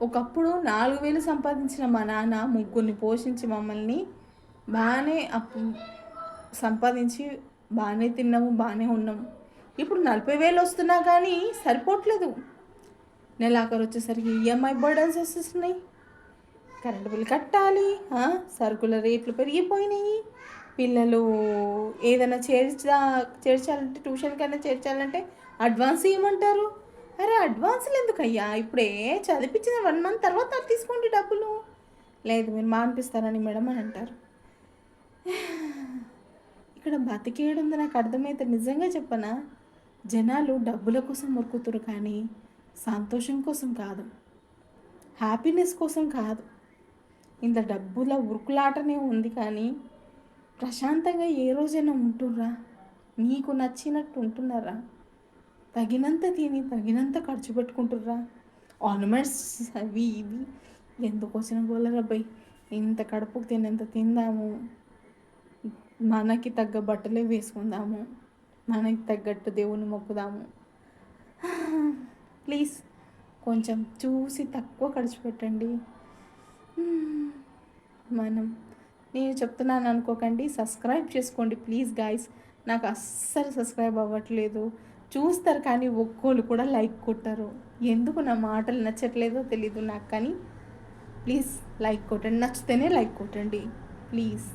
ఒకప్పుడు 4,000 సంపాదించిన మా నాన్న ముగ్గురిని పోషించి మమ్మల్ని బాగానే సంపాదించి బాగానే తిన్నాము, బాగానే ఉన్నాము. ఇప్పుడు 40,000 వస్తున్నా కానీ సరిపోవట్లేదు. నెలాఖరు వచ్చేసరికి ఈఎంఐ బర్డన్స్ వస్తున్నాయి, కరెంటు బిల్ కట్టాలి, సరుకుల రేట్లు పెరిగిపోయినాయి, పిల్లలు ఏదైనా చేర్చాలంటే ట్యూషన్ కన్నా చేర్చాలంటే అడ్వాన్స్ ఇవ్వమంటారు. అరే అడ్వాన్స్లు ఎందుకయ్యా, ఇప్పుడే చదివించిన 1 మంత్ తర్వాత తీసుకోండి డబ్బులు. లేదు మీరు మానిపిస్తారని మేడం అని అంటారు. ఇక్కడ బతికేడుంది నాకు అర్థమైతే నిజంగా చెప్పనా, జనాలు డబ్బుల కోసం మొక్కుతురు కానీ సంతోషం కోసం కాదు, హ్యాపీనెస్ కోసం కాదు. ఇంత డబ్బుల ఉరుకులాటనే ఉంది కానీ ప్రశాంతంగా ఏ రోజైనా ఉంటుర్రా? మీకు నచ్చినట్టు ఉంటున్నారా? తగినంత తిని తగినంత ఖర్చు పెట్టుకుంటుర్రా? ఆర్నమెంట్స్ అవి ఇవి ఎందుకు వచ్చిన గోలరబ్బాయి. ఇంత కడుపుకు తినంత తిందాము, మనకి తగ్గ బట్టలే వేసుకుందాము, మనకి తగ్గట్టు దేవుని మొక్కుదాము. ప్లీజ్ కొంచెం చూసి తక్కువ ఖర్చు పెట్టండి. నేను చెప్తున్నాను అనుకోకండి, సబ్స్క్రైబ్ చేసుకోండి ప్లీజ్ గాయ్స్. నాకు అస్సలు సబ్స్క్రైబ్ అవ్వట్లేదు. చూస్తారు కానీ ఒక్కోళ్ళు కూడా లైక్ కొట్టారు. ఎందుకు నా మాటలు నచ్చట్లేదో తెలీదు నాకు, కానీ ప్లీజ్ లైక్ కొట్టండి, నచ్చితేనే లైక్ కొట్టండి ప్లీజ్.